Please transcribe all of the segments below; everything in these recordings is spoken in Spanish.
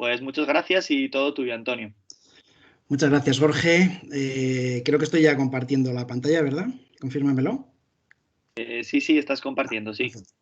Pues muchas gracias y todo tuyo, Antonio. Muchas gracias, Jorge. Creo que estoy ya compartiendo la pantalla, ¿verdad? Confírmamelo. Sí, estás compartiendo, sí. Perfecto.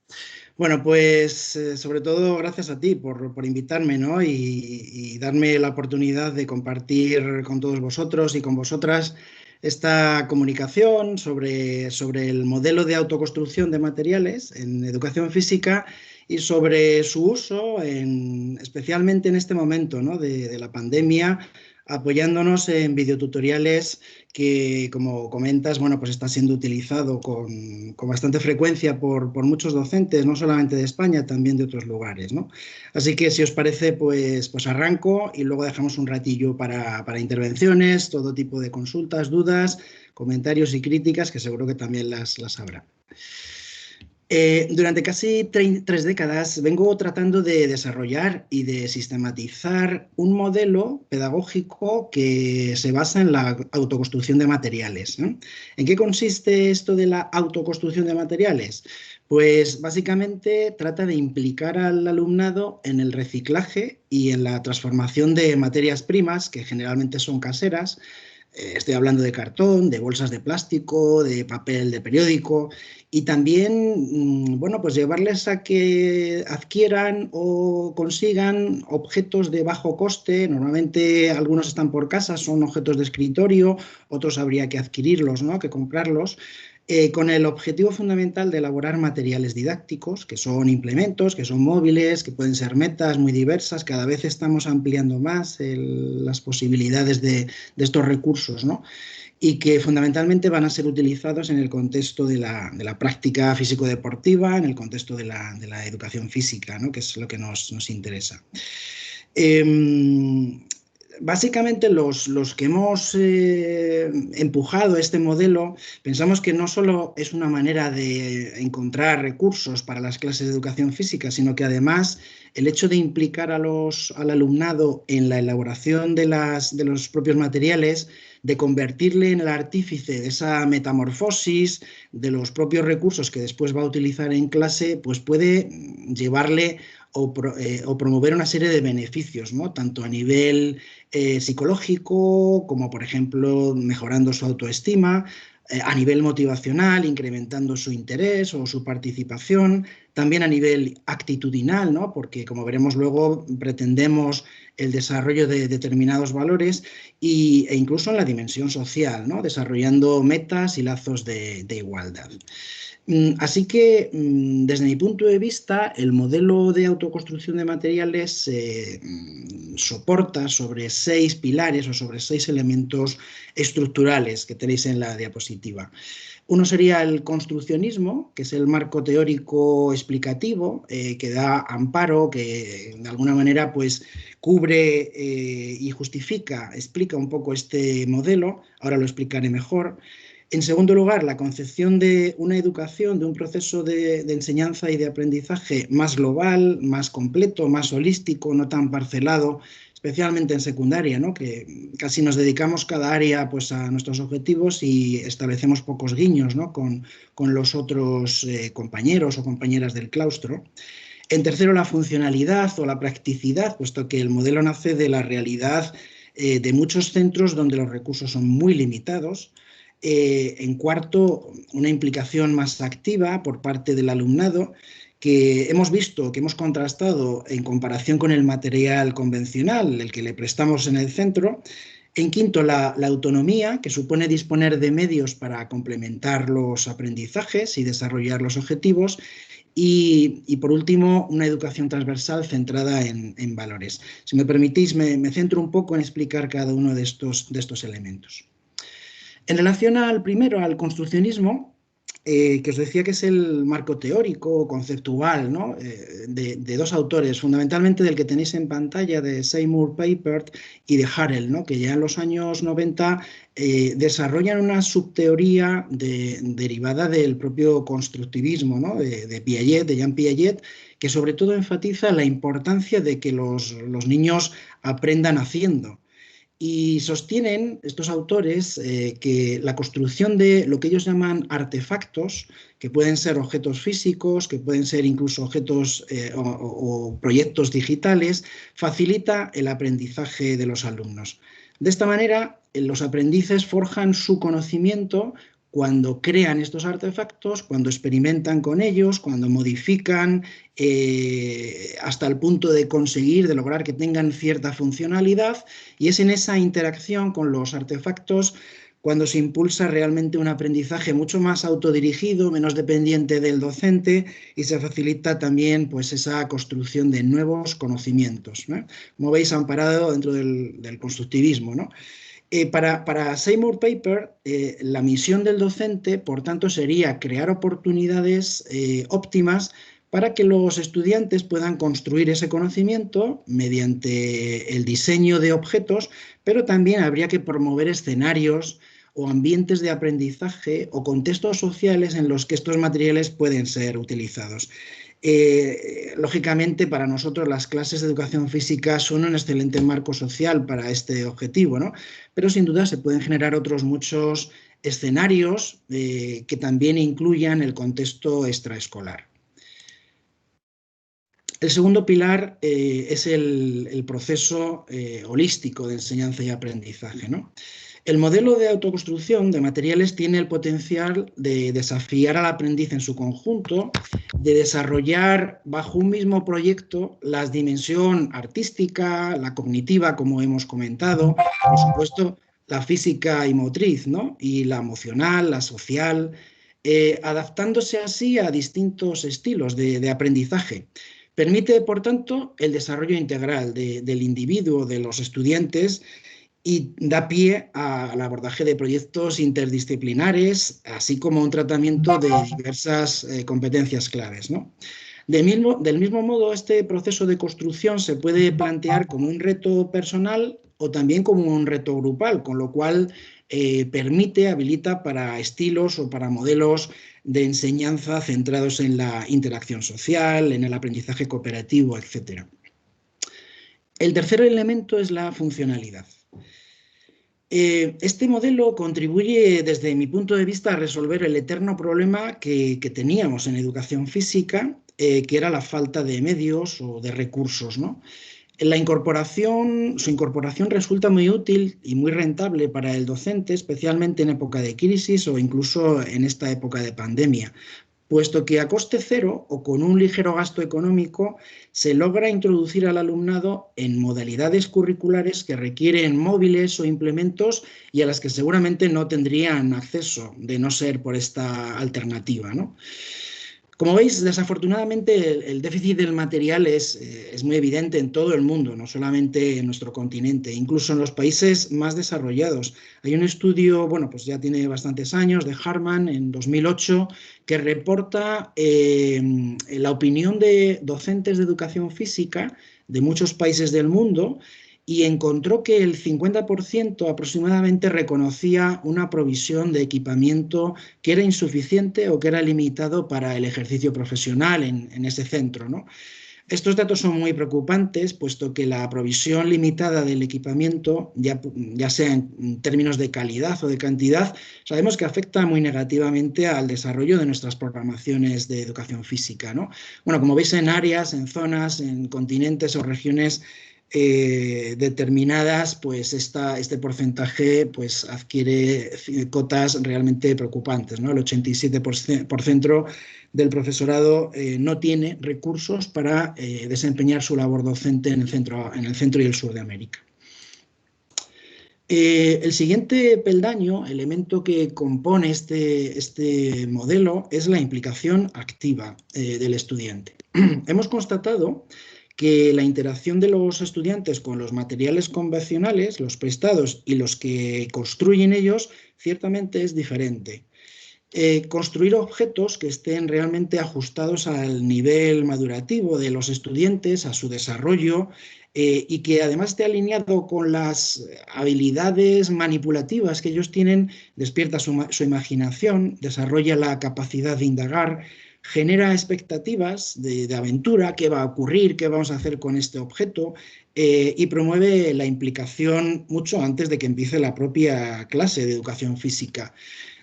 Bueno, pues sobre todo gracias a ti por invitarme, ¿no? Y darme la oportunidad de compartir con todos vosotros y con vosotras esta comunicación sobre el modelo de autoconstrucción de materiales en educación física y sobre su uso, especialmente en este momento, ¿no? de la pandemia, apoyándonos en videotutoriales que, como comentas, bueno, pues está siendo utilizado con bastante frecuencia por muchos docentes, no solamente de España, también de otros lugares, ¿no? Así que, si os parece, pues arranco y luego dejamos un ratillo para intervenciones, todo tipo de consultas, dudas, comentarios y críticas, que seguro que también las habrá. Durante casi 3 décadas vengo tratando de desarrollar y de sistematizar un modelo pedagógico que se basa en la autoconstrucción de materiales, ¿no? ¿En qué consiste esto de la autoconstrucción de materiales? Pues básicamente trata de implicar al alumnado en el reciclaje y en la transformación de materias primas, que generalmente son caseras. Estoy hablando de cartón, de bolsas de plástico, de papel de periódico y también, bueno, pues llevarles a que adquieran o consigan objetos de bajo coste. Normalmente algunos están por casa, son objetos de escritorio, otros habría que adquirirlos, ¿no? Que comprarlos. Con el objetivo fundamental de elaborar materiales didácticos, que son implementos, que son móviles, que pueden ser metas muy diversas. Cada vez estamos ampliando más las posibilidades de estos recursos, ¿no? Y que fundamentalmente van a ser utilizados en el contexto de la práctica físico-deportiva, en el contexto de la educación física, ¿no? Que es lo que nos interesa. Eh, Básicamente los que hemos empujado este modelo pensamos que no solo es una manera de encontrar recursos para las clases de educación física, sino que además el hecho de implicar al alumnado en la elaboración de los propios materiales, de convertirle en el artífice de esa metamorfosis de los propios recursos que después va a utilizar en clase, pues puede llevarle o promover una serie de beneficios, ¿no? Tanto a nivel psicológico, como por ejemplo mejorando su autoestima, a nivel motivacional, incrementando su interés o su participación, también a nivel actitudinal, ¿no? Porque, como veremos luego, pretendemos el desarrollo de determinados valores e incluso en la dimensión social, ¿no? Desarrollando metas y lazos de igualdad. Así que, desde mi punto de vista, el modelo de autoconstrucción de materiales se soporta sobre 6 pilares o sobre 6 elementos estructurales que tenéis en la diapositiva. Uno sería el construccionismo, que es el marco teórico explicativo que da amparo, que de alguna manera pues cubre y justifica, explica un poco este modelo. Ahora lo explicaré mejor. En segundo lugar, la concepción de una educación, de un proceso de enseñanza y de aprendizaje más global, más completo, más holístico, no tan parcelado, especialmente en secundaria, ¿no? Que casi nos dedicamos cada área pues, a nuestros objetivos y establecemos pocos guiños, ¿no? con los otros compañeros o compañeras del claustro. En tercero, la funcionalidad o la practicidad, puesto que el modelo nace de la realidad de muchos centros donde los recursos son muy limitados. En cuarto, una implicación más activa por parte del alumnado, que hemos visto, que hemos contrastado en comparación con el material convencional, el que le prestamos en el centro. En quinto, la autonomía, que supone disponer de medios para complementar los aprendizajes y desarrollar los objetivos. Y por último, una educación transversal centrada en valores. Si me permitís, me centro un poco en explicar cada uno de estos elementos. En relación al primero, al construccionismo, que os decía que es el marco teórico, conceptual, ¿no? de dos autores, fundamentalmente del que tenéis en pantalla, de Seymour Papert y de Harrell, ¿no? Que ya en los años 90 desarrollan una subteoría derivada del propio constructivismo, ¿no? de Piaget, de Jean Piaget, que sobre todo enfatiza la importancia de que los niños aprendan haciendo. Y sostienen estos autores que la construcción de lo que ellos llaman artefactos, que pueden ser objetos físicos, que pueden ser incluso objetos o proyectos digitales, facilita el aprendizaje de los alumnos. De esta manera, los aprendices forjan su conocimiento cuando crean estos artefactos, cuando experimentan con ellos, cuando modifican hasta el punto de conseguir, de lograr que tengan cierta funcionalidad, y es en esa interacción con los artefactos cuando se impulsa realmente un aprendizaje mucho más autodirigido, menos dependiente del docente, y se facilita también pues, esa construcción de nuevos conocimientos, ¿no? Como veis, amparado dentro del constructivismo, ¿no? Para Seymour Papert, la misión del docente, por tanto, sería crear oportunidades óptimas para que los estudiantes puedan construir ese conocimiento mediante el diseño de objetos, pero también habría que promover escenarios o ambientes de aprendizaje o contextos sociales en los que estos materiales pueden ser utilizados. Lógicamente, para nosotros las clases de educación física son un excelente marco social para este objetivo, ¿no? Pero sin duda se pueden generar otros muchos escenarios que también incluyan el contexto extraescolar. El segundo pilar es el proceso holístico de enseñanza y aprendizaje, ¿no? El modelo de autoconstrucción de materiales tiene el potencial de desafiar al aprendiz en su conjunto, de desarrollar bajo un mismo proyecto la dimensión artística, la cognitiva, como hemos comentado, por supuesto, la física y motriz, ¿no? Y la emocional, la social, adaptándose así a distintos estilos de aprendizaje. Permite, por tanto, el desarrollo integral del individuo, de los estudiantes, y da pie al abordaje de proyectos interdisciplinares, así como un tratamiento de diversas competencias claves, ¿no? Del mismo modo, este proceso de construcción se puede plantear como un reto personal o también como un reto grupal, con lo cual habilita para estilos o para modelos de enseñanza centrados en la interacción social, en el aprendizaje cooperativo, etc. El tercer elemento es la funcionalidad. Este modelo contribuye, desde mi punto de vista, a resolver el eterno problema que teníamos en educación física, que era la falta de medios o de recursos, ¿no? Su incorporación resulta muy útil y muy rentable para el docente, especialmente en época de crisis o incluso en esta época de pandemia, puesto que a coste cero o con un ligero gasto económico se logra introducir al alumnado en modalidades curriculares que requieren móviles o implementos y a las que seguramente no tendrían acceso de no ser por esta alternativa, ¿no? Como veis, desafortunadamente el déficit del material es muy evidente en todo el mundo, no solamente en nuestro continente, incluso en los países más desarrollados. Hay un estudio, bueno, pues ya tiene bastantes años, de Harman, en 2008, que reporta la opinión de docentes de educación física de muchos países del mundo, y encontró que el 50% aproximadamente reconocía una provisión de equipamiento que era insuficiente o que era limitado para el ejercicio profesional en ese centro, ¿no? Estos datos son muy preocupantes, puesto que la provisión limitada del equipamiento, ya sea en términos de calidad o de cantidad, sabemos que afecta muy negativamente al desarrollo de nuestras programaciones de educación física, ¿no? Bueno, como veis, en áreas, en zonas, en continentes o regiones determinadas, pues este porcentaje pues, adquiere cotas realmente preocupantes, ¿no? El 87% del profesorado no tiene recursos para desempeñar su labor docente en el centro y el sur de América. El siguiente peldaño, elemento que compone este modelo, es la implicación activa del estudiante. Hemos constatado que la interacción de los estudiantes con los materiales convencionales, los prestados y los que construyen ellos, ciertamente es diferente. Construir objetos que estén realmente ajustados al nivel madurativo de los estudiantes, a su desarrollo, y que además esté alineado con las habilidades manipulativas que ellos tienen, despierta su imaginación, desarrolla la capacidad de indagar, genera expectativas de aventura, qué va a ocurrir, qué vamos a hacer con este objeto, y promueve la implicación mucho antes de que empiece la propia clase de educación física.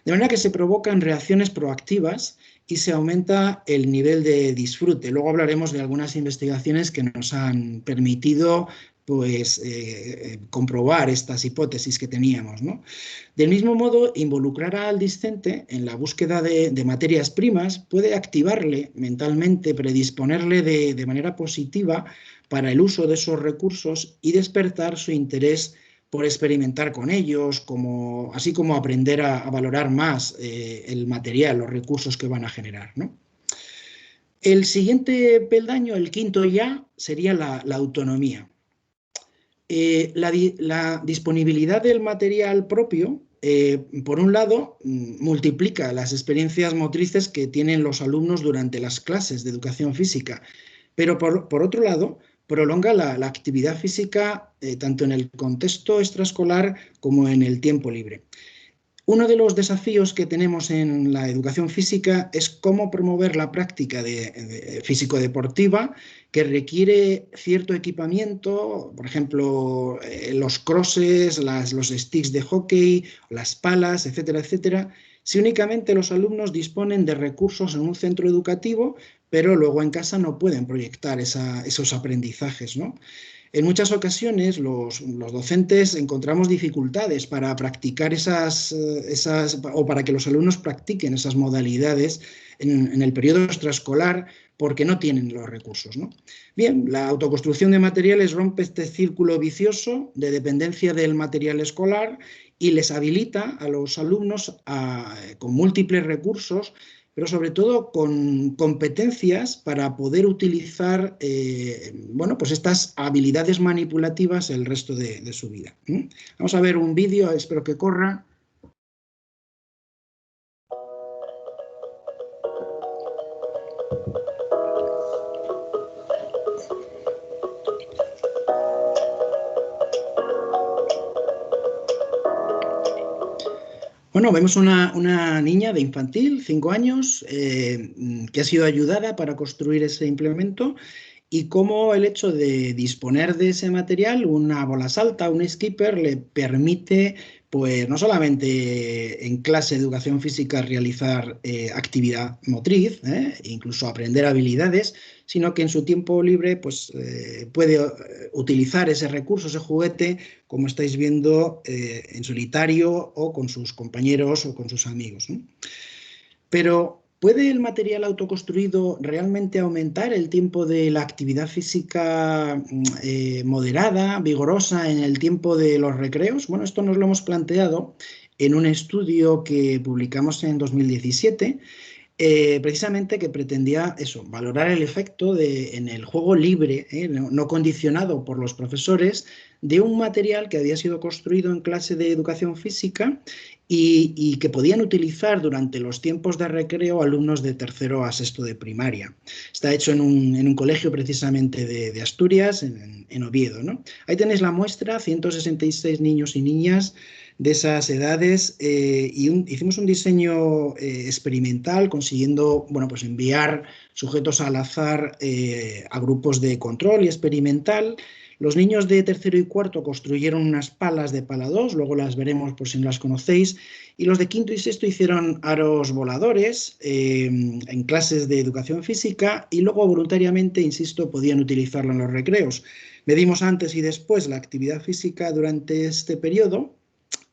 De manera que se provocan reacciones proactivas y se aumenta el nivel de disfrute. Luego hablaremos de algunas investigaciones que nos han permitido pues, comprobar estas hipótesis que teníamos, ¿no? Del mismo modo, involucrar al discente en la búsqueda de materias primas puede activarle mentalmente, predisponerle de manera positiva para el uso de esos recursos y despertar su interés por experimentar con ellos, así como aprender a valorar más el material, los recursos que van a generar, ¿no? El siguiente peldaño, el quinto ya, sería la autonomía. La disponibilidad del material propio, por un lado, multiplica las experiencias motrices que tienen los alumnos durante las clases de educación física, pero por otro lado, prolonga la actividad física tanto en el contexto extraescolar como en el tiempo libre. Uno de los desafíos que tenemos en la educación física es cómo promover la práctica de físico-deportiva que requiere cierto equipamiento, por ejemplo, los crosses, los sticks de hockey, las palas, etcétera, etcétera, si únicamente los alumnos disponen de recursos en un centro educativo, pero luego en casa no pueden proyectar esos aprendizajes, ¿no? En muchas ocasiones los docentes encontramos dificultades para practicar o para que los alumnos practiquen esas modalidades en el periodo extraescolar porque no tienen los recursos, ¿no? Bien, la autoconstrucción de materiales rompe este círculo vicioso de dependencia del material escolar y les habilita a los alumnos con múltiples recursos, pero sobre todo con competencias para poder utilizar bueno, pues estas habilidades manipulativas el resto de su vida. Vamos a ver un vídeo, espero que corra. Bueno, vemos una niña de infantil, 5 años, que ha sido ayudada para construir ese implemento y cómo el hecho de disponer de ese material, una bola salta, un skipper, le permite, pues no solamente en clase de educación física realizar actividad motriz, incluso aprender habilidades, sino que en su tiempo libre pues, puede utilizar ese recurso, ese juguete, como estáis viendo, en solitario o con sus compañeros o con sus amigos, ¿no? Pero ¿puede el material autoconstruido realmente aumentar el tiempo de la actividad física moderada, vigorosa en el tiempo de los recreos? Bueno, esto nos lo hemos planteado en un estudio que publicamos en 2017, precisamente que pretendía eso, valorar el efecto en el juego libre, no condicionado por los profesores, de un material que había sido construido en clase de educación física y que podían utilizar durante los tiempos de recreo alumnos de tercero a sexto de primaria. Está hecho en un colegio precisamente de Asturias, en Oviedo, ¿no? Ahí tenéis la muestra, 166 niños y niñas de esas edades, hicimos un diseño experimental consiguiendo, bueno, pues enviar sujetos al azar a grupos de control y experimental. Los niños de tercero y cuarto construyeron unas palas de pala 2, luego las veremos por si no las conocéis, y los de quinto y sexto hicieron aros voladores en clases de educación física y luego voluntariamente, insisto, podían utilizarlo en los recreos. Medimos antes y después la actividad física durante este periodo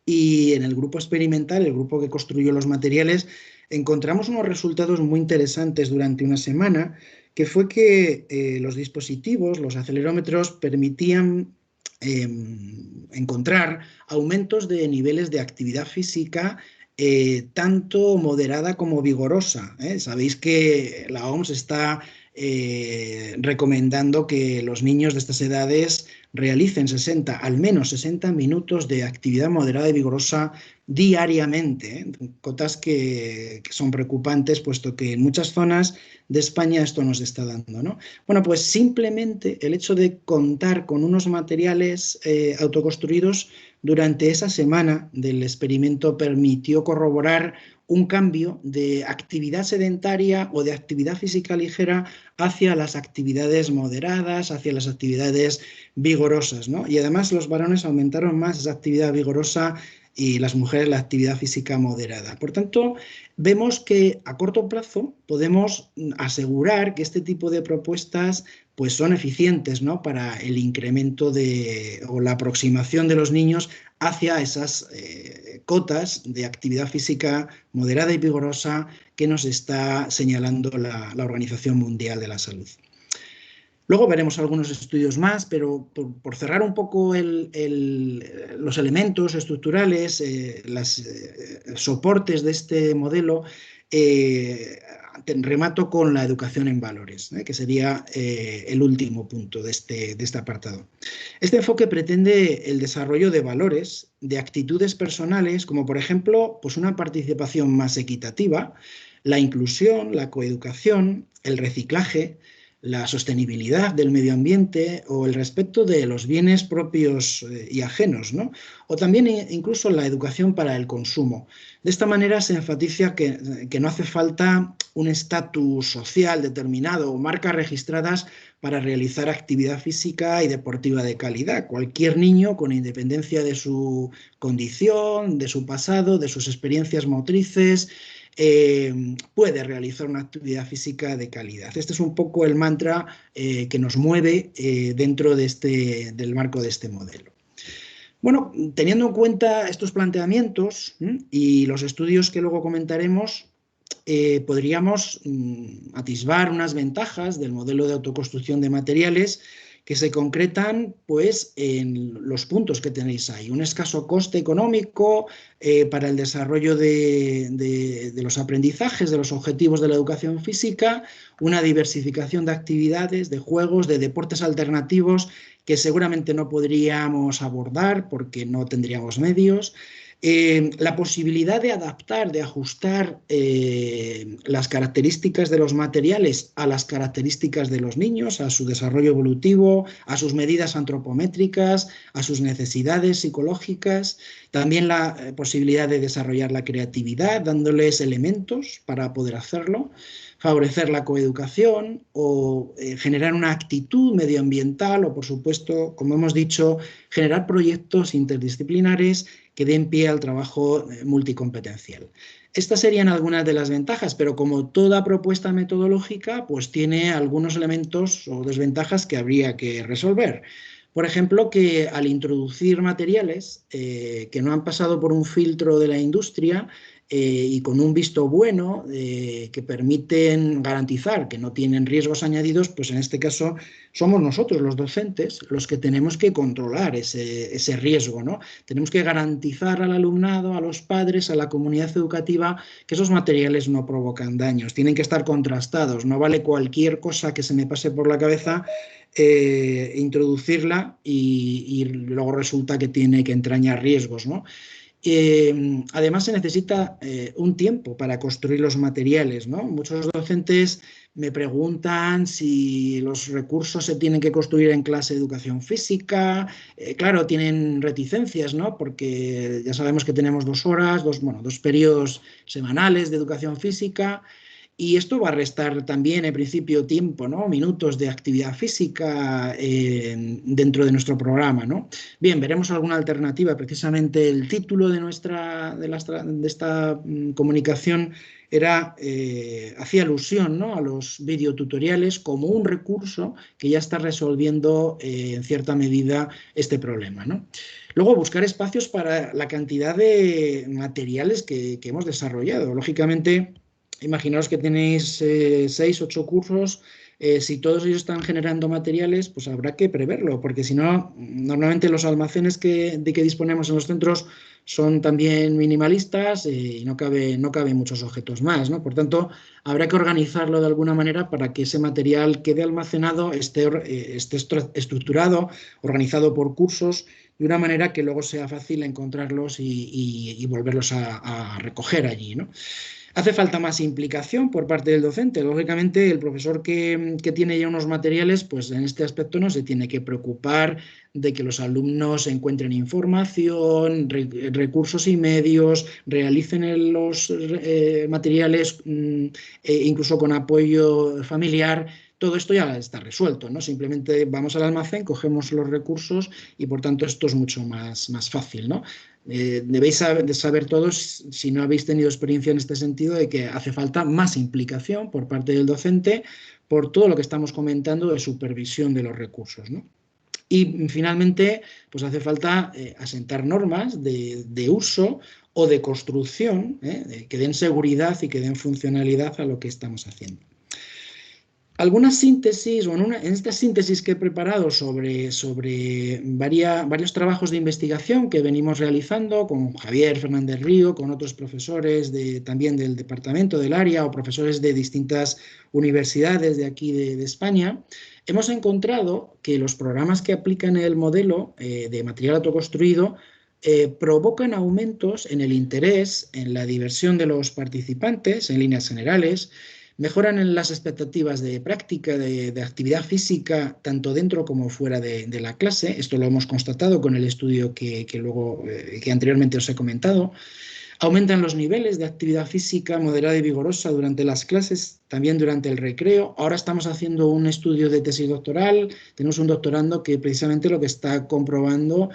y en el grupo experimental, el grupo que construyó los materiales, encontramos unos resultados muy interesantes durante una semana, que fue que los dispositivos, los acelerómetros, permitían encontrar aumentos de niveles de actividad física tanto moderada como vigorosa. Sabéis que la OMS está recomendando que los niños de estas edades realicen al menos 60 minutos de actividad moderada y vigorosa diariamente, cotas que son preocupantes, puesto que en muchas zonas de España esto nos está dando, ¿no? Bueno, pues simplemente el hecho de contar con unos materiales autoconstruidos durante esa semana del experimento permitió corroborar un cambio de actividad sedentaria o de actividad física ligera hacia las actividades moderadas, hacia las actividades vigorosas, ¿no? Y además los varones aumentaron más esa actividad vigorosa y las mujeres la actividad física moderada. Por tanto, vemos que a corto plazo podemos asegurar que este tipo de propuestas pues son eficientes, ¿no?, para el incremento o la aproximación de los niños hacia esas cotas de actividad física moderada y vigorosa que nos está señalando la Organización Mundial de la Salud. Luego veremos algunos estudios más, pero por cerrar un poco los elementos estructurales, los soportes de este modelo, remato con la educación en valores, que sería el último punto de este apartado. Este enfoque pretende el desarrollo de valores, de actitudes personales, como por ejemplo pues una participación más equitativa, la inclusión, la coeducación, el reciclaje, la sostenibilidad del medio ambiente o el respeto de los bienes propios y ajenos, ¿no? O también incluso la educación para el consumo. De esta manera se enfatiza que no hace falta un estatus social determinado o marcas registradas para realizar actividad física y deportiva de calidad. Cualquier niño, con independencia de su condición, de su pasado, de sus experiencias motrices, puede realizar una actividad física de calidad. Este es un poco el mantra que nos mueve dentro del marco de este modelo. Bueno, teniendo en cuenta estos planteamientos y los estudios que luego comentaremos, podríamos atisbar unas ventajas del modelo de autoconstrucción de materiales que se concretan pues, en los puntos que tenéis ahí. Un escaso coste económico para el desarrollo de los aprendizajes, de los objetivos de la educación física, una diversificación de actividades, de juegos, de deportes alternativos que seguramente no podríamos abordar porque no tendríamos medios. La posibilidad de adaptar, de ajustar las características de los materiales a las características de los niños, a su desarrollo evolutivo, a sus medidas antropométricas, a sus necesidades psicológicas. También la posibilidad de desarrollar la creatividad, dándoles elementos para poder hacerlo. Favorecer la coeducación o generar una actitud medioambiental o, por supuesto, como hemos dicho, generar proyectos interdisciplinares que den pie al trabajo multicompetencial. Estas serían algunas de las ventajas, pero como toda propuesta metodológica, pues tiene algunos elementos o desventajas que habría que resolver. Por ejemplo, que al introducir materiales que no han pasado por un filtro de la industria y con un visto bueno que permiten garantizar que no tienen riesgos añadidos, pues en este caso somos nosotros los docentes los que tenemos que controlar ese riesgo, ¿no? Tenemos que garantizar al alumnado, a los padres, a la comunidad educativa que esos materiales no provocan daños, tienen que estar contrastados, no vale cualquier cosa que se me pase por la cabeza introducirla y luego resulta que tiene que entrañar riesgos, ¿no? Además se necesita un tiempo para construir los materiales, ¿no? Muchos docentes me preguntan si los recursos se tienen que construir en clase de educación física. Claro, tienen reticencias, ¿no? Porque ya sabemos que tenemos 2 horas, dos periodos semanales de educación física. Y esto va a restar también, en principio, tiempo, ¿no? Minutos de actividad física dentro de nuestro programa, ¿no? Bien, veremos alguna alternativa. Precisamente el título de esta comunicación hacía alusión, ¿no?, a los videotutoriales como un recurso que ya está resolviendo en cierta medida este problema, ¿no? Luego, buscar espacios para la cantidad de materiales que hemos desarrollado. Lógicamente, imaginaos que tenéis 6, 8 cursos, si todos ellos están generando materiales, pues habrá que preverlo, porque si no, normalmente los almacenes de que disponemos en los centros son también minimalistas y no caben muchos objetos más, ¿no? Por tanto, habrá que organizarlo de alguna manera para que ese material quede almacenado, esté estructurado, organizado por cursos, de una manera que luego sea fácil encontrarlos y volverlos a recoger allí, ¿no? Hace falta más implicación por parte del docente. Lógicamente, el profesor que tiene ya unos materiales, pues en este aspecto no se tiene que preocupar de que los alumnos encuentren información, recursos y medios, realicen los materiales incluso con apoyo familiar. Todo esto ya está resuelto, ¿no? Simplemente vamos al almacén, cogemos los recursos y por tanto esto es mucho más fácil, ¿no? Debéis saber todos, si no habéis tenido experiencia en este sentido, de que hace falta más implicación por parte del docente por todo lo que estamos comentando de supervisión de los recursos, ¿no? Y finalmente, pues hace falta asentar normas de uso o de construcción que den seguridad y que den funcionalidad a lo que estamos haciendo. Algunas síntesis, o en esta síntesis que he preparado sobre varios trabajos de investigación que venimos realizando con Javier Fernández Río, con otros profesores también del departamento, del área, o profesores de distintas universidades de aquí de España, hemos encontrado que los programas que aplican el modelo de material autoconstruido provocan aumentos en el interés, en la diversión de los participantes, en líneas generales, mejoran en las expectativas de práctica, de actividad física, tanto dentro como fuera de la clase. Esto lo hemos constatado con el estudio que anteriormente os he comentado. Aumentan los niveles de actividad física moderada y vigorosa durante las clases, también durante el recreo. Ahora estamos haciendo un estudio de tesis doctoral. Tenemos un doctorando que precisamente lo que se está comprobando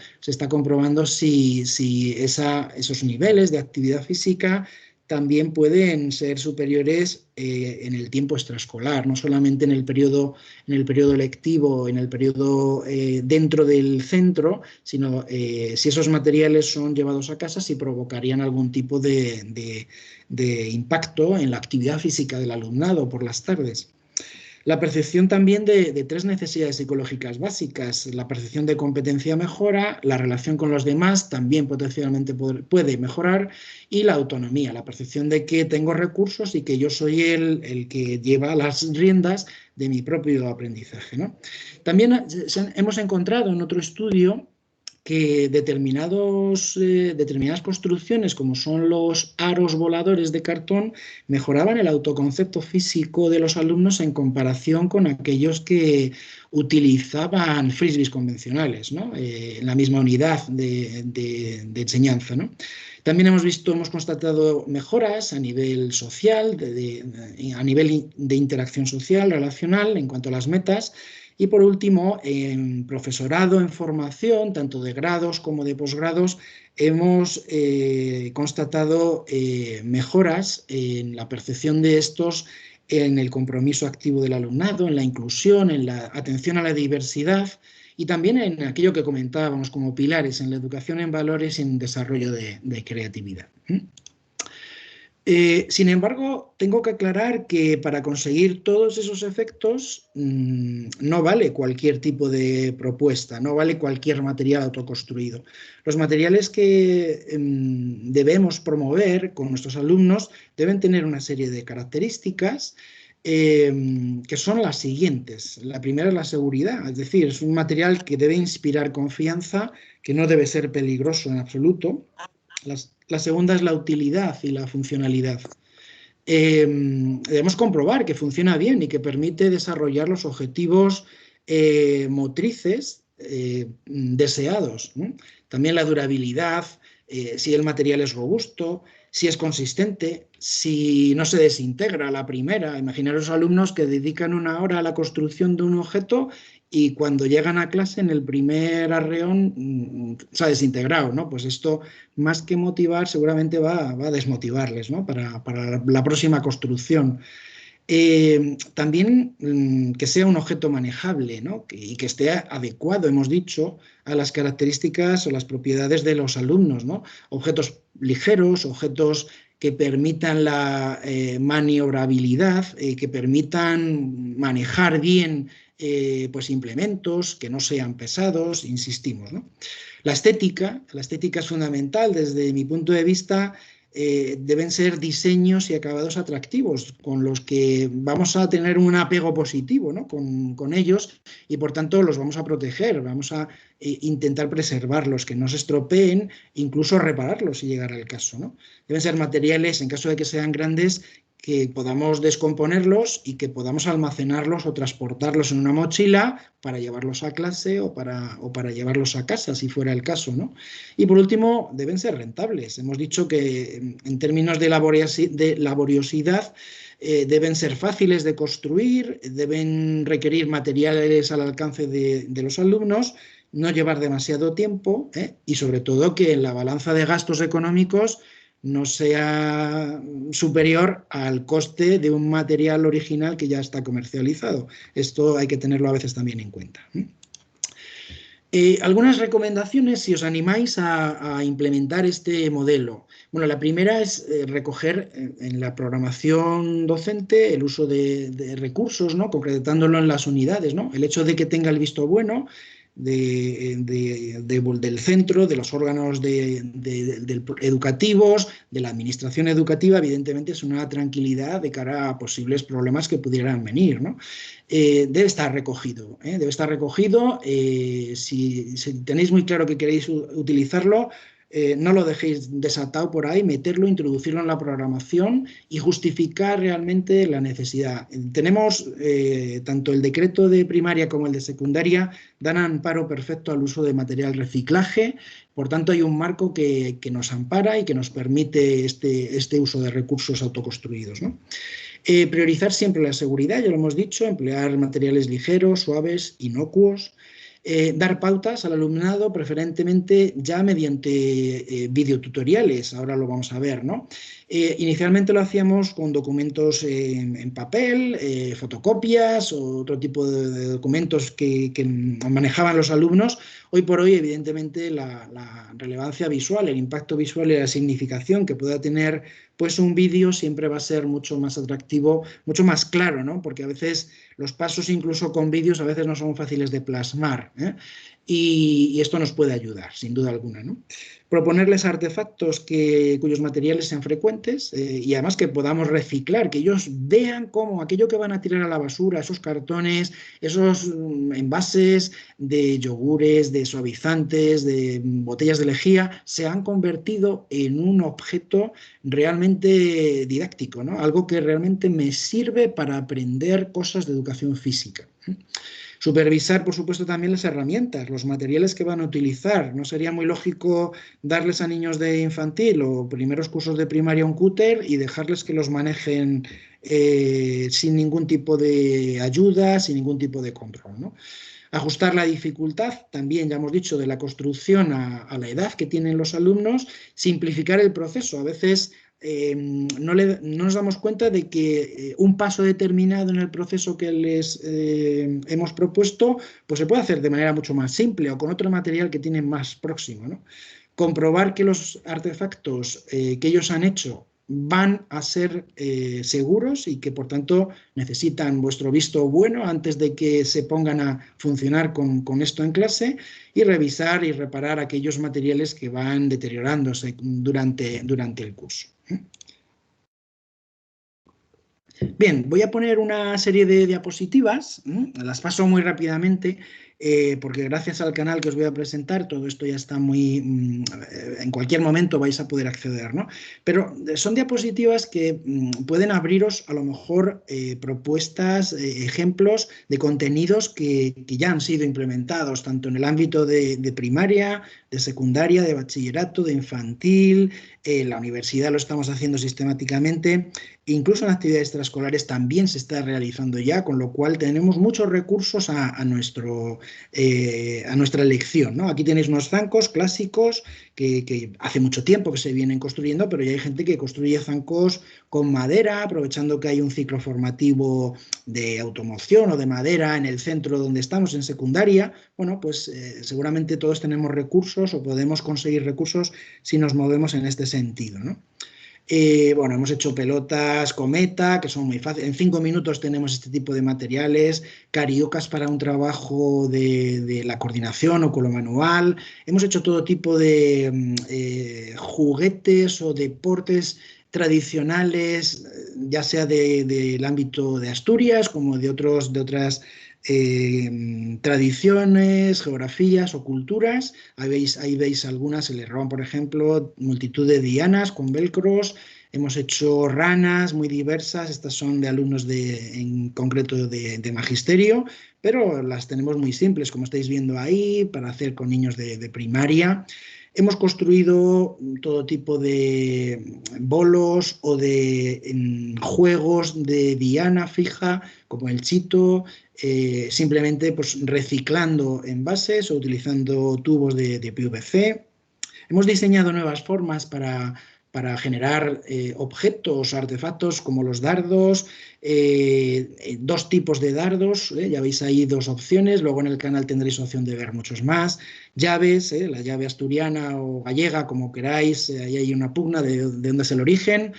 si esos niveles de actividad física también pueden ser superiores en el tiempo extraescolar, no solamente en el periodo lectivo, en el periodo dentro del centro, sino si esos materiales son llevados a casa, si provocarían algún tipo de impacto en la actividad física del alumnado por las tardes. La percepción también de tres necesidades psicológicas básicas. La percepción de competencia mejora, la relación con los demás también potencialmente puede mejorar, y la autonomía, la percepción de que tengo recursos y que yo soy el que lleva las riendas de mi propio aprendizaje, ¿no? También hemos encontrado en otro estudio que determinadas construcciones, como son los aros voladores de cartón, mejoraban el autoconcepto físico de los alumnos en comparación con aquellos que utilizaban frisbees convencionales, ¿no? En la misma unidad de enseñanza, ¿no? También hemos constatado mejoras a nivel social, a nivel de interacción social, relacional, en cuanto a las metas. Y por último, en profesorado, en formación, tanto de grados como de posgrados, hemos constatado mejoras en la percepción de estos, en el compromiso activo del alumnado, en la inclusión, en la atención a la diversidad y también en aquello que comentábamos como pilares, en la educación en valores y en desarrollo de creatividad. Sin embargo, tengo que aclarar que para conseguir todos esos efectos no vale cualquier tipo de propuesta, no vale cualquier material autoconstruido. Los materiales que debemos promover con nuestros alumnos deben tener una serie de características que son las siguientes. La primera es la seguridad, es decir, es un material que debe inspirar confianza, que no debe ser peligroso en absoluto. La segunda es la utilidad y la funcionalidad. Debemos comprobar que funciona bien y que permite desarrollar los objetivos motrices deseados, ¿no? También la durabilidad, si el material es robusto, si es consistente, si no se desintegra a la primera. Imaginaros alumnos que dedican 1 hora a la construcción de un objeto y cuando llegan a clase en el primer arreón se ha desintegrado, ¿no? Pues esto, más que motivar, seguramente va a desmotivarles, ¿no? Para la próxima construcción. También que sea un objeto manejable, ¿no? Y que esté adecuado, hemos dicho, a las características o las propiedades de los alumnos, ¿no? Objetos ligeros, objetos que permitan la maniobrabilidad, que permitan manejar bien pues implementos, que no sean pesados, insistimos, ¿no? La estética es fundamental desde mi punto de vista. deben ser diseños y acabados atractivos, con los que vamos a tener un apego positivo, ¿no? con ellos, y por tanto los vamos a proteger, vamos a intentar preservarlos, que no se estropeen, incluso repararlos si llegara el caso, ¿no? Deben ser materiales, en caso de que sean grandes, que podamos descomponerlos y que podamos almacenarlos o transportarlos en una mochila para llevarlos a clase o para llevarlos a casa, si fuera el caso, ¿no? Y por último, deben ser rentables. Hemos dicho que en términos de laboriosidad deben ser fáciles de construir, deben requerir materiales al alcance de los alumnos, no llevar demasiado tiempo, y sobre todo que en la balanza de gastos económicos no sea superior al coste de un material original que ya está comercializado. Esto hay que tenerlo a veces también en cuenta. Algunas recomendaciones si os animáis a implementar este modelo. Bueno, la primera es recoger en la programación docente el uso de recursos, ¿no? Concretándolo en las unidades, ¿no? El hecho de que tenga el visto bueno del centro, de los órganos educativos, de la administración educativa, evidentemente es una tranquilidad de cara a posibles problemas que pudieran venir, ¿no? Debe estar recogido, debe estar recogido. Si tenéis muy claro que queréis utilizarlo, no lo dejéis desatado por ahí, meterlo, introducirlo en la programación y justificar realmente la necesidad. Tenemos tanto el decreto de primaria como el de secundaria dan amparo perfecto al uso de material reciclaje, por tanto hay un marco que nos ampara y que nos permite este uso de recursos autoconstruidos, ¿no? Priorizar siempre la seguridad, ya lo hemos dicho, emplear materiales ligeros, suaves, inocuos. Dar pautas al alumnado, preferentemente ya mediante videotutoriales, ahora lo vamos a ver, ¿no? Inicialmente lo hacíamos con documentos en papel, fotocopias o otro tipo de documentos que manejaban los alumnos. Hoy por hoy, evidentemente, la relevancia visual, el impacto visual y la significación que pueda tener pues un vídeo siempre va a ser mucho más atractivo, mucho más claro, ¿no? Porque a veces los pasos, incluso con vídeos, a veces no son fáciles de plasmar, ¿eh? Y esto nos puede ayudar, sin duda alguna, ¿no? Proponerles artefactos cuyos materiales sean frecuentes y además que podamos reciclar, que ellos vean cómo aquello que van a tirar a la basura, esos cartones, esos envases de yogures, de suavizantes, de botellas de lejía, se han convertido en un objeto realmente didáctico, ¿no? Algo que realmente me sirve para aprender cosas de educación física. Supervisar, por supuesto, también las herramientas, los materiales que van a utilizar. No sería muy lógico darles a niños de infantil o primeros cursos de primaria un cúter y dejarles que los manejen sin ningún tipo de ayuda, sin ningún tipo de control, ¿no? Ajustar la dificultad, también ya hemos dicho, de la construcción a la edad que tienen los alumnos, simplificar el proceso. A veces no nos damos cuenta de que un paso determinado en el proceso que les hemos propuesto, pues se puede hacer de manera mucho más simple o con otro material que tienen más próximo, ¿no? Comprobar que los artefactos que ellos han hecho van a ser seguros y que por tanto necesitan vuestro visto bueno antes de que se pongan a funcionar con esto en clase, y revisar y reparar aquellos materiales que van deteriorándose durante el curso. Bien, voy a poner una serie de diapositivas, las paso muy rápidamente porque gracias al canal que os voy a presentar todo esto ya está muy... en cualquier momento vais a poder acceder, ¿no? Pero son diapositivas que pueden abriros a lo mejor propuestas, ejemplos de contenidos que ya han sido implementados tanto en el ámbito de primaria, de secundaria, de bachillerato, de infantil, la universidad lo estamos haciendo sistemáticamente. Incluso en actividades extraescolares también se está realizando ya, con lo cual tenemos muchos recursos a nuestra elección, ¿no? Aquí tenéis unos zancos clásicos que hace mucho tiempo que se vienen construyendo, pero ya hay gente que construye zancos con madera, aprovechando que hay un ciclo formativo de automoción o de madera en el centro donde estamos, en secundaria. Bueno, pues seguramente todos tenemos recursos o podemos conseguir recursos si nos movemos en este sentido, ¿no? Bueno, hemos hecho pelotas cometa, que son muy fáciles. En 5 minutos tenemos este tipo de materiales, cariocas para un trabajo de la coordinación o con lo manual. Hemos hecho todo tipo de juguetes o deportes tradicionales, ya sea del ámbito de Asturias como de otras tradiciones, geografías o culturas. Ahí veis algunas, el Errón, por ejemplo, multitud de dianas con velcros. Hemos hecho ranas muy diversas, estas son de alumnos en concreto de magisterio, pero las tenemos muy simples, como estáis viendo ahí, para hacer con niños de primaria. Hemos construido todo tipo de bolos o de juegos de diana fija, como el chito, simplemente pues, reciclando envases o utilizando tubos de PVC. Hemos diseñado nuevas formas para generar objetos, artefactos como los dardos, 2 tipos de dardos, ya veis ahí 2 opciones, luego en el canal tendréis opción de ver muchos más, llaves, la llave asturiana o gallega, como queráis, ahí hay una pugna de dónde es el origen.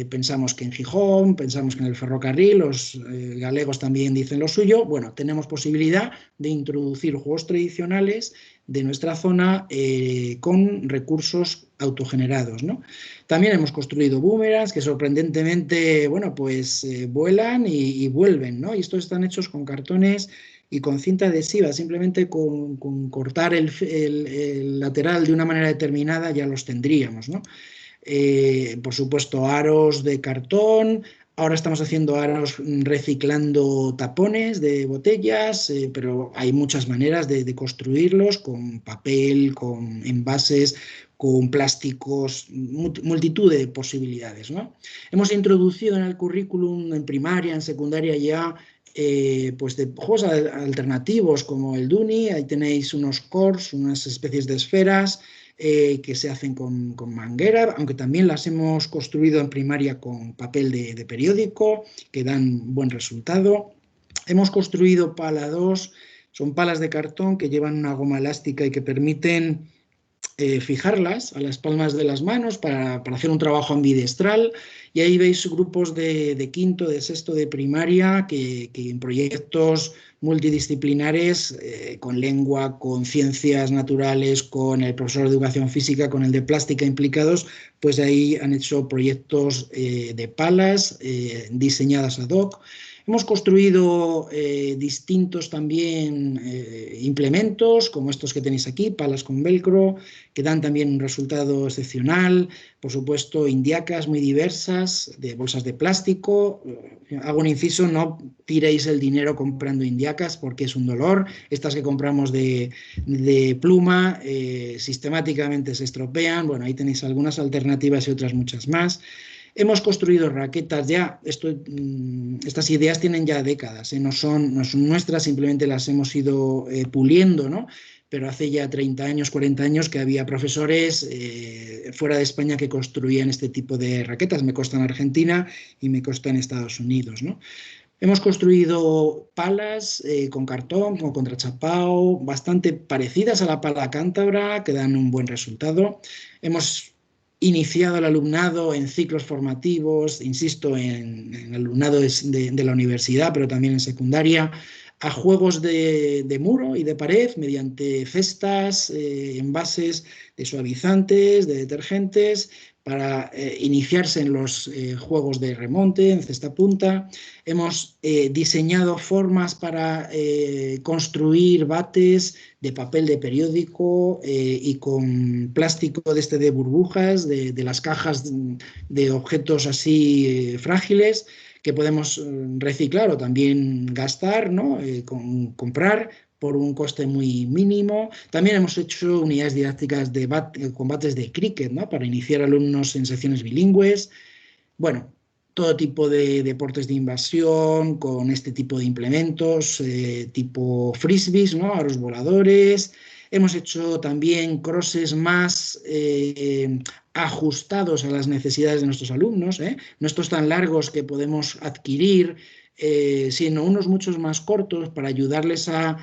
Pensamos que en Gijón, pensamos que en el ferrocarril, los galegos también dicen lo suyo. Bueno, tenemos posibilidad de introducir juegos tradicionales de nuestra zona con recursos autogenerados, ¿no? También hemos construido boomerangs que sorprendentemente, bueno, pues vuelan y vuelven, ¿no? Y estos están hechos con cartones y con cinta adhesiva, simplemente con cortar el lateral de una manera determinada ya los tendríamos, ¿no? Por supuesto, aros de cartón. Ahora estamos haciendo aros reciclando tapones de botellas, pero hay muchas maneras de construirlos, con papel, con envases, con plásticos, multitud de posibilidades, ¿no? Hemos introducido en el currículum en primaria, en secundaria ya, pues de juegos alternativos como el Duni. Ahí tenéis unos cores, unas especies de esferas, que se hacen con manguera, aunque también las hemos construido en primaria con papel de periódico, que dan buen resultado. Hemos construido pala 2, son palas de cartón que llevan una goma elástica y que permiten fijarlas a las palmas de las manos para hacer un trabajo ambidestral. Y ahí veis grupos de quinto, de sexto de primaria que en proyectos multidisciplinares, con lengua, con ciencias naturales, con el profesor de educación física, con el de plástica implicados, pues ahí han hecho proyectos de palas diseñadas ad hoc. Hemos construido distintos también implementos, como estos que tenéis aquí, palas con velcro, que dan también un resultado excepcional. Por supuesto, indiacas muy diversas, de bolsas de plástico. Hago un inciso, no tiréis el dinero comprando indiacas porque es un dolor. Estas que compramos de pluma sistemáticamente se estropean. Bueno, ahí tenéis algunas alternativas y otras muchas más. Hemos construido raquetas ya, estas ideas tienen ya décadas, no son nuestras, simplemente las hemos ido puliendo, ¿no? Pero hace ya 30 años, 40 años que había profesores fuera de España que construían este tipo de raquetas. Me consta en Argentina y me consta en Estados Unidos, ¿no? Hemos construido palas con cartón, con contrachapao, bastante parecidas a la pala cántabra, que dan un buen resultado. Hemos iniciado el alumnado en ciclos formativos, insisto, en alumnado de la universidad, pero también en secundaria, a juegos de muro y de pared mediante cestas, envases de suavizantes, de detergentes, para iniciarse en los juegos de remonte, en cesta punta. Hemos diseñado formas para construir bates de papel de periódico y con plástico de burbujas, de las cajas de objetos así frágiles que podemos reciclar o también gastar, ¿no? Comprar por un coste muy mínimo. También hemos hecho unidades didácticas de combates de cricket, ¿no? Para iniciar alumnos en secciones bilingües. Bueno, todo tipo de deportes de invasión con este tipo de implementos, tipo frisbees, ¿no? Aros voladores. Hemos hecho también crosses más ajustados a las necesidades de nuestros alumnos, no estos tan largos que podemos adquirir sino unos muchos más cortos para ayudarles al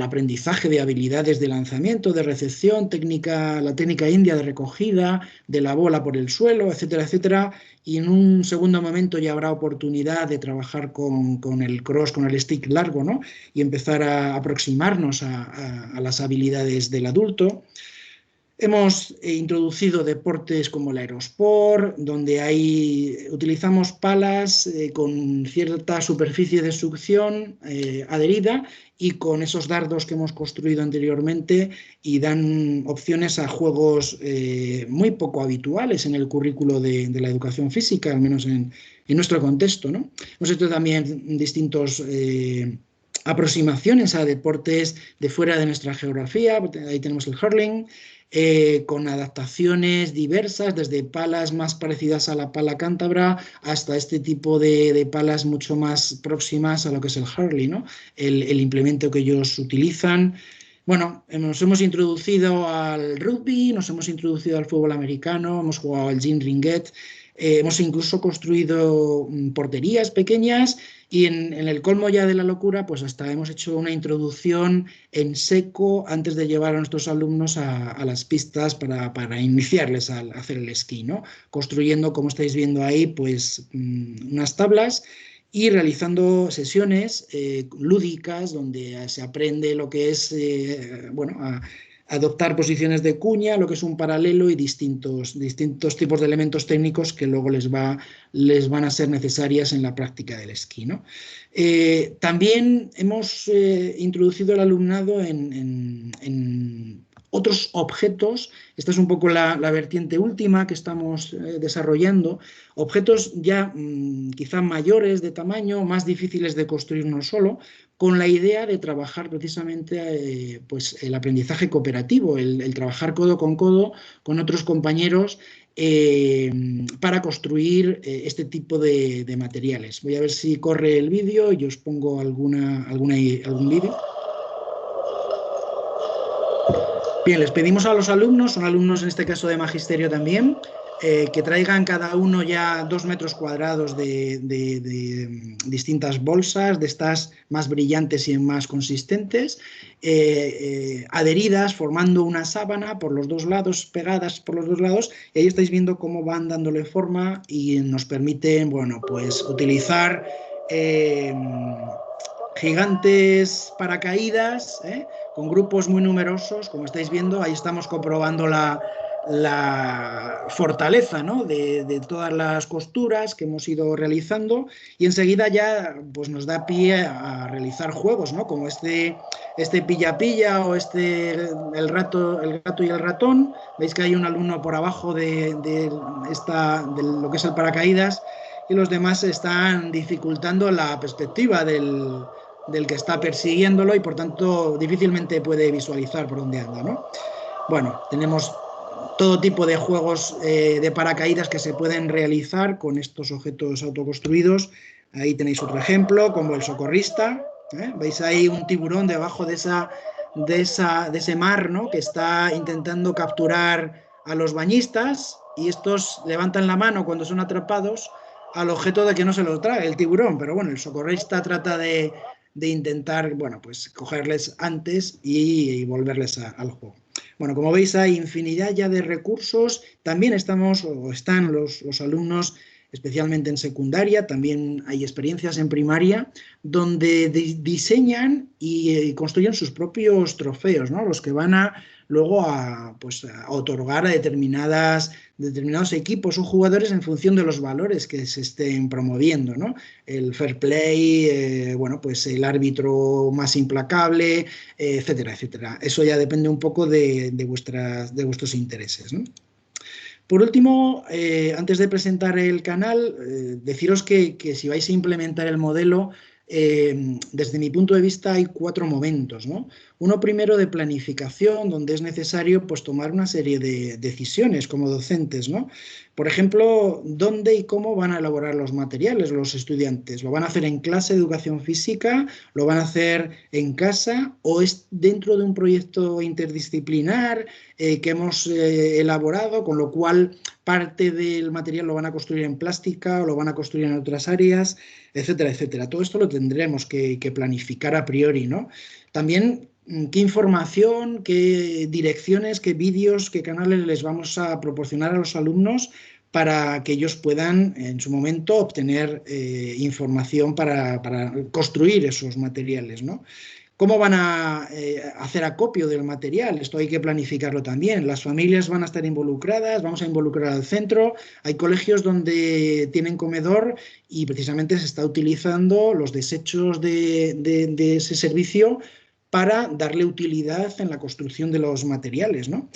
aprendizaje de habilidades de lanzamiento, de recepción, la técnica india de recogida, de la bola por el suelo, etcétera, etcétera. Y en un segundo momento ya habrá oportunidad de trabajar con el cross, con el stick largo, ¿no? Y empezar a aproximarnos a las habilidades del adulto. Hemos introducido deportes como el aerosport, donde utilizamos palas con cierta superficie de succión adherida y con esos dardos que hemos construido anteriormente, y dan opciones a juegos muy poco habituales en el currículo de la educación física, al menos en nuestro contexto, ¿no? Hemos hecho también distintos aproximaciones a deportes de fuera de nuestra geografía. Ahí tenemos el hurling, con adaptaciones diversas, desde palas más parecidas a la pala cántabra hasta este tipo de palas mucho más próximas a lo que es el hurling, ¿no? El implemento que ellos utilizan. Bueno, nos hemos introducido al rugby, nos hemos introducido al fútbol americano, hemos jugado al gin ringuet, hemos incluso construido porterías pequeñas, y en el colmo ya de la locura, pues hasta hemos hecho una introducción en seco antes de llevar a nuestros alumnos a las pistas para iniciarles a hacer el esquí, ¿no? Construyendo, como estáis viendo ahí, pues unas tablas y realizando sesiones lúdicas donde se aprende lo que es, adoptar posiciones de cuña, lo que es un paralelo y distintos tipos de elementos técnicos que luego les van a ser necesarias en la práctica del esquí, ¿no? También hemos introducido el alumnado en otros objetos. Esta es un poco la vertiente última que estamos desarrollando. Objetos ya quizá mayores de tamaño, más difíciles de construir uno solo, con la idea de trabajar precisamente pues el aprendizaje cooperativo, el trabajar codo con otros compañeros para construir este tipo de materiales. Voy a ver si corre el vídeo y os pongo algún vídeo. Bien, les pedimos a los alumnos, son alumnos en este caso de magisterio también, que traigan cada uno ya 2 metros cuadrados de distintas bolsas, de estas más brillantes y más consistentes, adheridas, formando una sábana por los dos lados, pegadas por los dos lados, y ahí estáis viendo cómo van dándole forma y nos permiten, bueno, pues utilizar gigantes paracaídas, con grupos muy numerosos, como estáis viendo. Ahí estamos comprobando la fortaleza, ¿no? de todas las costuras que hemos ido realizando, y enseguida ya pues, nos da pie a realizar juegos, ¿no? Como este pilla-pilla o el gato y el ratón. Veis que hay un alumno por abajo de lo que es el paracaídas, y los demás están dificultando la perspectiva del que está persiguiéndolo, y por tanto difícilmente puede visualizar por dónde anda, ¿no? Bueno, tenemos todo tipo de juegos de paracaídas que se pueden realizar con estos objetos autoconstruidos. Ahí tenéis otro ejemplo, como el socorrista. Veis ahí un tiburón debajo de ese mar, ¿no? Que está intentando capturar a los bañistas, y estos levantan la mano cuando son atrapados al objeto de que no se lo trague el tiburón. Pero bueno, el socorrista trata de intentar, bueno, pues cogerles antes y volverles al juego. Bueno, como veis, hay infinidad ya de recursos. También están los alumnos, especialmente en secundaria, también hay experiencias en primaria, donde diseñan y construyen sus propios trofeos, ¿no? Los que van luego a otorgar a determinados equipos o jugadores en función de los valores que se estén promoviendo, ¿no? El fair play, bueno, pues el árbitro más implacable, etcétera, etcétera. Eso ya depende un poco de vuestros intereses, ¿no? Por último, antes de presentar el canal, deciros que si vais a implementar el modelo, desde mi punto de vista hay 4 momentos, ¿no? Uno primero de planificación, donde es necesario pues, tomar una serie de decisiones como docentes, ¿no? Por ejemplo, ¿dónde y cómo van a elaborar los materiales los estudiantes? ¿Lo van a hacer en clase de educación física? ¿Lo van a hacer en casa? ¿O es dentro de un proyecto interdisciplinar que hemos elaborado, con lo cual parte del material lo van a construir en plástica o lo van a construir en otras áreas, etcétera, etcétera? Todo esto lo tendremos que planificar a priori, ¿no? También qué información, qué direcciones, qué vídeos, qué canales les vamos a proporcionar a los alumnos para que ellos puedan en su momento obtener información para construir esos materiales, ¿no? ¿Cómo van a hacer acopio del material? Esto hay que planificarlo también. Las familias van a estar involucradas, vamos a involucrar al centro. Hay colegios donde tienen comedor y precisamente se está utilizando los desechos de ese servicio para darle utilidad en la construcción de los materiales, ¿no?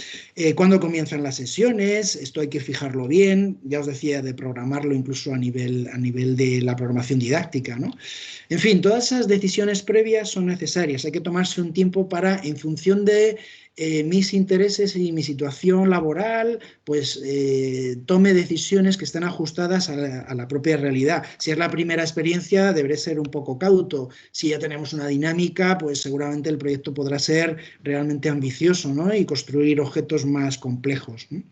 ¿Cuándo comienzan las sesiones? Esto hay que fijarlo bien, ya os decía, de programarlo incluso a nivel de la programación didáctica, ¿no? En fin, todas esas decisiones previas son necesarias, hay que tomarse un tiempo para, en función de mis intereses y mi situación laboral, pues tome decisiones que estén ajustadas a la propia realidad. Si es la primera experiencia, deberé ser un poco cauto. Si ya tenemos una dinámica, pues seguramente el proyecto podrá ser realmente ambicioso, ¿no? Y construir objetos más complejos, ¿no?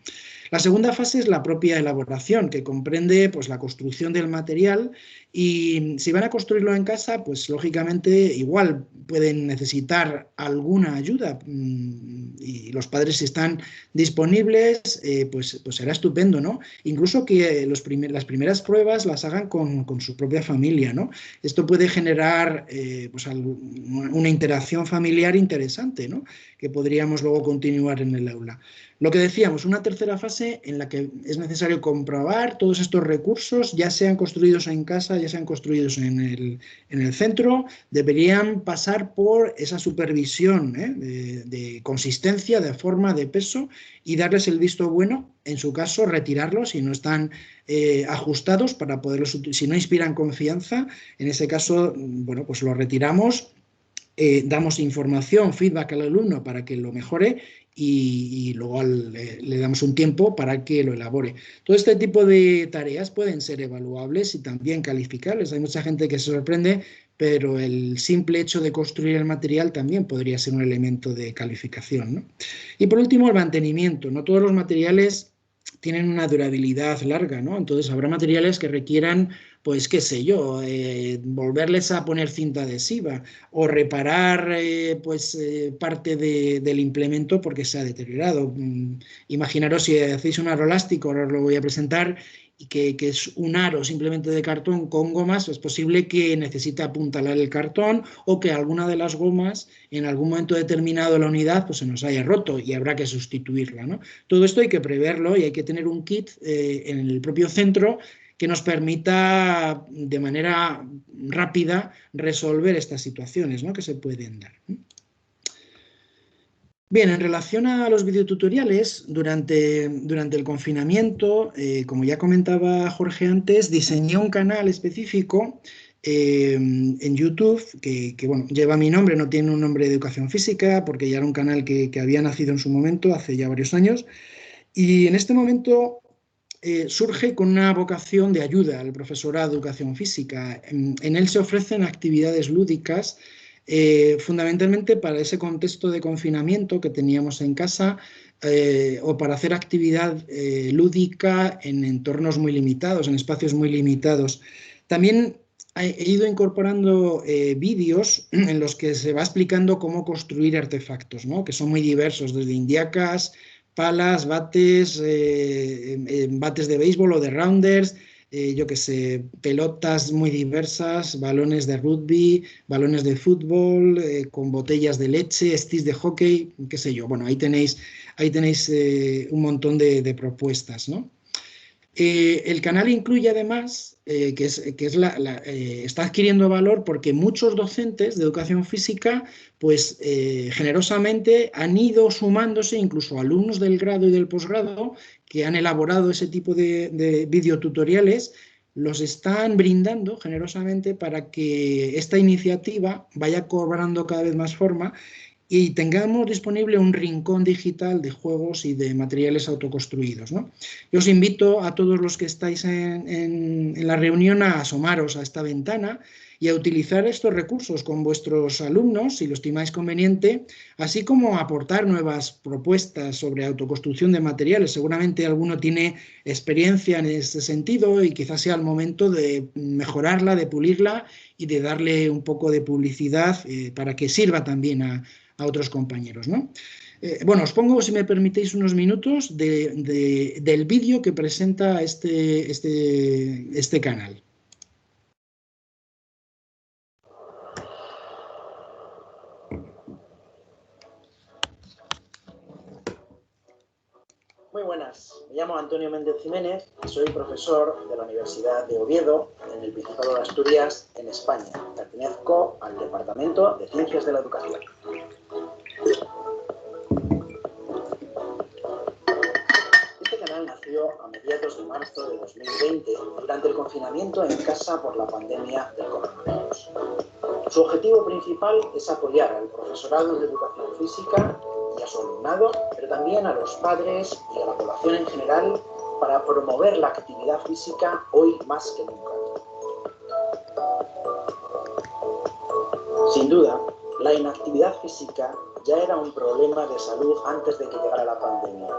La segunda fase es la propia elaboración, que comprende pues, la construcción del material, y si van a construirlo en casa, pues lógicamente igual pueden necesitar alguna ayuda y los padres, si están disponibles, pues será estupendo, ¿no? Incluso que las primeras pruebas las hagan con su propia familia, ¿no? Esto puede generar pues una interacción familiar interesante, ¿no? Que podríamos luego continuar en el aula. Lo que decíamos, una tercera fase en la que es necesario comprobar todos estos recursos, ya sean construidos en casa, ya sean construidos en el centro, deberían pasar por esa supervisión de consistencia, de forma, de peso, y darles el visto bueno, en su caso retirarlos si no están ajustados para poderlos, si no inspiran confianza, en ese caso, bueno, pues los retiramos. Damos información, feedback al alumno para que lo mejore y luego le damos un tiempo para que lo elabore. Todo este tipo de tareas pueden ser evaluables y también calificables. Hay mucha gente que se sorprende, pero el simple hecho de construir el material también podría ser un elemento de calificación, ¿no? Y por último, el mantenimiento. No todos los materiales tienen una durabilidad larga, ¿no? Entonces habrá materiales que requieran, pues qué sé yo, volverles a poner cinta adhesiva o reparar parte del implemento porque se ha deteriorado. Imaginaros si hacéis un aro elástico, ahora os lo voy a presentar, y que es un aro simplemente de cartón con gomas, es posible que necesite apuntalar el cartón o que alguna de las gomas en algún momento determinado de la unidad pues se nos haya roto y habrá que sustituirla, ¿no? Todo esto hay que preverlo y hay que tener un kit en el propio centro que nos permita de manera rápida resolver estas situaciones, ¿no? Que se pueden dar. Bien, en relación a los videotutoriales, durante el confinamiento, como ya comentaba Jorge antes, diseñé un canal específico en YouTube que bueno, lleva mi nombre, no tiene un nombre de educación física, porque ya era un canal que había nacido en su momento, hace ya varios años, y en este momento surge con una vocación de ayuda al profesorado de educación física. En él se ofrecen actividades lúdicas, fundamentalmente para ese contexto de confinamiento que teníamos en casa, o para hacer actividad lúdica en entornos muy limitados, en espacios muy limitados. También he ido incorporando vídeos en los que se va explicando cómo construir artefactos, ¿no? Que son muy diversos, desde indiacas, palas, bates, bates de béisbol o de rounders, yo que sé, pelotas muy diversas, balones de rugby, balones de fútbol, con botellas de leche, sticks de hockey, qué sé yo. Bueno, ahí tenéis un montón de propuestas, ¿no? El canal incluye además, está adquiriendo valor porque muchos docentes de educación física, pues generosamente han ido sumándose, incluso alumnos del grado y del posgrado, que han elaborado ese tipo de videotutoriales, los están brindando generosamente para que esta iniciativa vaya cobrando cada vez más forma y tengamos disponible un rincón digital de juegos y de materiales autoconstruidos, ¿no? Yo os invito a todos los que estáis en la reunión a asomaros a esta ventana y a utilizar estos recursos con vuestros alumnos, si lo estimáis conveniente, así como aportar nuevas propuestas sobre autoconstrucción de materiales. Seguramente alguno tiene experiencia en ese sentido y quizás sea el momento de mejorarla, de pulirla y de darle un poco de publicidad para que sirva también a otros compañeros, ¿no? Bueno, os pongo, si me permitéis, unos minutos del vídeo que presenta este canal. Muy buenas, me llamo Antonio Méndez Jiménez y soy profesor de la Universidad de Oviedo en el Principado de Asturias, en España. Pertenezco al Departamento de Ciencias de la Educación. Este canal nació a mediados de marzo de 2020 durante el confinamiento en casa por la pandemia del coronavirus. Su objetivo principal es apoyar al profesorado de educación física y a su alumnado, pero también a los padres y a la población en general para promover la actividad física hoy más que nunca. Sin duda, la inactividad física ya era un problema de salud antes de que llegara la pandemia,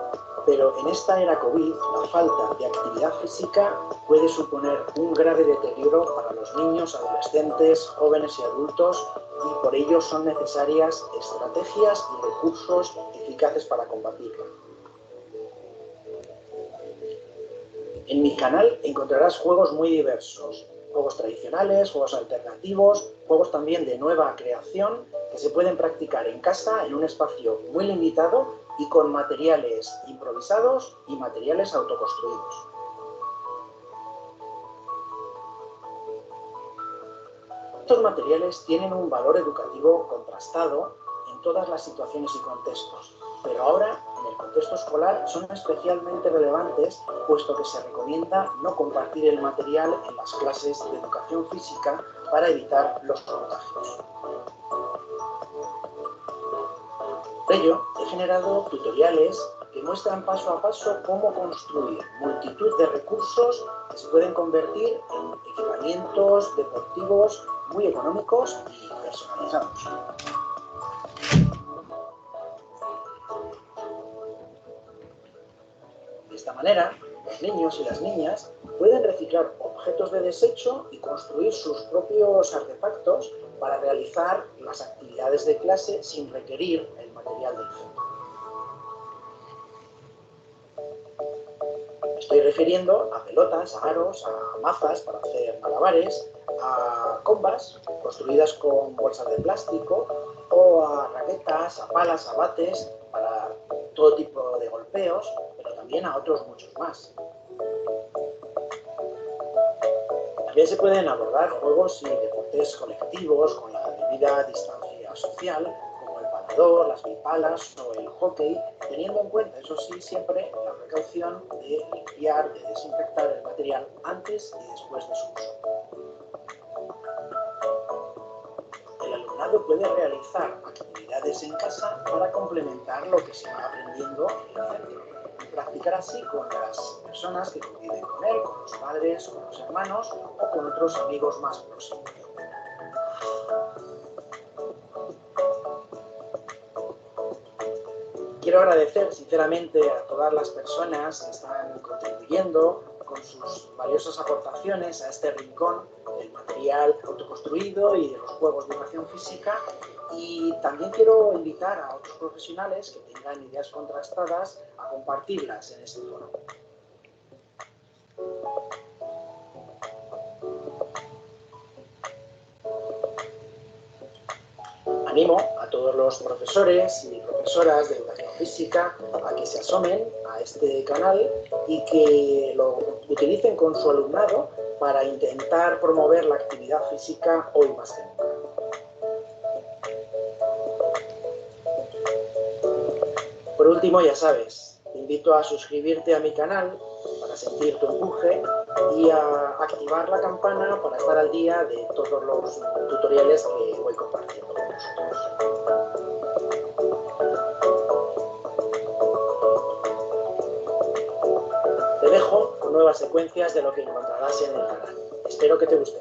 pero en esta era COVID, la falta de actividad física puede suponer un grave deterioro para los niños, adolescentes, jóvenes y adultos, y por ello son necesarias estrategias y recursos eficaces para combatirla. En mi canal encontrarás juegos muy diversos, juegos tradicionales, juegos alternativos, juegos también de nueva creación que se pueden practicar en casa en un espacio muy limitado y con materiales improvisados y materiales autoconstruidos. Estos materiales tienen un valor educativo contrastado en todas las situaciones y contextos, pero ahora, en el contexto escolar, son especialmente relevantes, puesto que se recomienda no compartir el material en las clases de educación física para evitar los contagios. Por ello, he generado tutoriales que muestran paso a paso cómo construir multitud de recursos que se pueden convertir en equipamientos deportivos muy económicos y personalizados. De esta manera, los niños y las niñas pueden reciclar objetos de desecho y construir sus propios artefactos para realizar las actividades de clase sin requerir el material del centro. Me estoy refiriendo a pelotas, a aros, a mazas para hacer malabares, a combas construidas con bolsas de plástico o a raquetas, a palas, a bates para todo tipo de golpeos, pero también a otros muchos más. También se pueden abordar juegos y deportes colectivos con la debida distancia social, como el palador, las bipalas o el hockey, teniendo en cuenta, eso sí, siempre la precaución de limpiar, de desinfectar el material antes y después de su uso. El alumnado puede realizar actividades en casa para complementar lo que se va aprendiendo en el centro y practicar así con las personas que conviven con él, con los padres, con los hermanos o con otros amigos más próximos. Quiero agradecer sinceramente a todas las personas que están contribuyendo con sus valiosas aportaciones a este rincón del material autoconstruido y de los juegos de educación física, y también quiero invitar a otros profesionales que tengan ideas contrastadas a compartirlas en este foro. Animo a todos los profesores y profesoras de educación física a que se asomen a este canal y que lo utilicen con su alumnado para intentar promover la actividad física hoy más que nunca. Por último, ya sabes, te invito a suscribirte a mi canal para sentir tu empuje y a activar la campana para estar al día de todos los tutoriales que voy compartiendo con vosotros. nuevas secuencias de lo que encontrarás en el canal. Espero que te guste.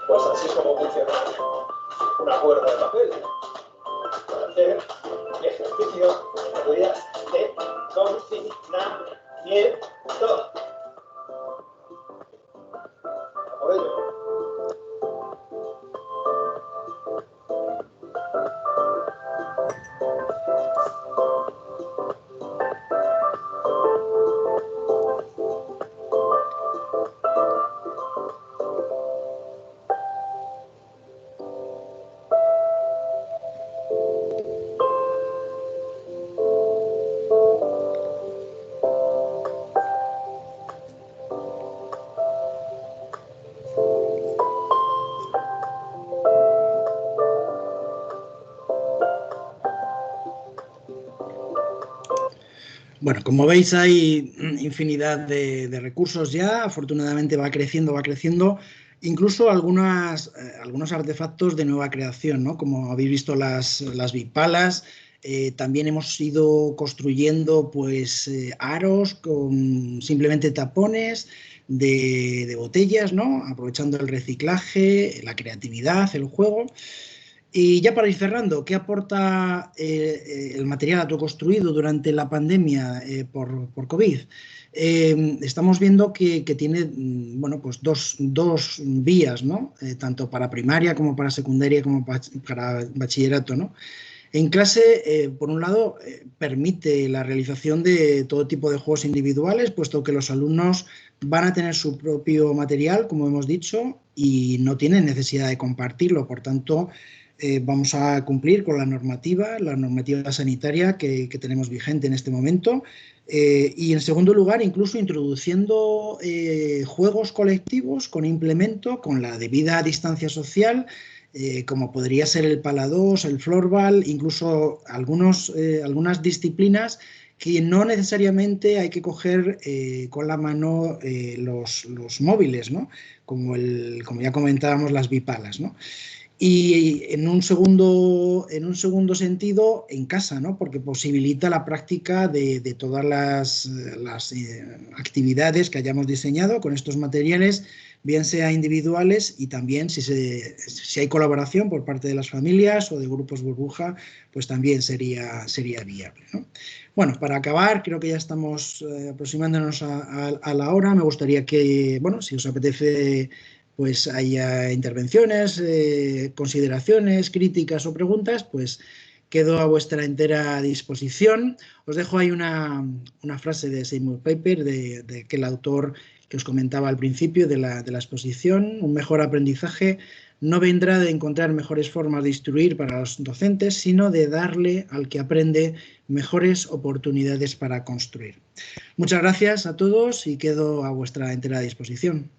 Pues así es como funciona una cuerda de papel. Para hacer ejercicio de confinamiento. A por ello. Bueno, como veis hay infinidad de recursos ya, afortunadamente va creciendo, incluso algunos artefactos de nueva creación, ¿no? Como habéis visto las bipalas, también hemos ido construyendo pues aros con simplemente tapones de botellas, ¿no? Aprovechando el reciclaje, la creatividad, el juego. Y ya para ir cerrando, ¿qué aporta el material autoconstruido durante la pandemia por COVID? Estamos viendo que tiene bueno, pues dos vías, ¿no? Tanto para primaria como para secundaria como para bachillerato, ¿no? En clase, por un lado, permite la realización de todo tipo de juegos individuales, puesto que los alumnos van a tener su propio material, como hemos dicho, y no tienen necesidad de compartirlo. Por tanto, vamos a cumplir con la normativa sanitaria que tenemos vigente en este momento. Y en segundo lugar, incluso introduciendo juegos colectivos con implemento, con la debida distancia social, como podría ser el Pala 2, el Floorball, incluso algunas disciplinas que no necesariamente hay que coger con la mano los móviles, ¿no? Como ya comentábamos, las bipalas, ¿no? Y en un segundo sentido, en casa, ¿no? Porque posibilita la práctica de todas las actividades que hayamos diseñado con estos materiales, bien sea individuales y también si hay colaboración por parte de las familias o de grupos burbuja, pues también sería viable, ¿no? Bueno, para acabar, creo que ya estamos aproximándonos a la hora. Me gustaría que, bueno, si os apetece, pues haya intervenciones, consideraciones, críticas o preguntas, pues quedo a vuestra entera disposición. Os dejo ahí una frase de Seymour Papert, de aquel autor que os comentaba al principio de la exposición: un mejor aprendizaje no vendrá de encontrar mejores formas de instruir para los docentes, sino de darle al que aprende mejores oportunidades para construir. Muchas gracias a todos y quedo a vuestra entera disposición.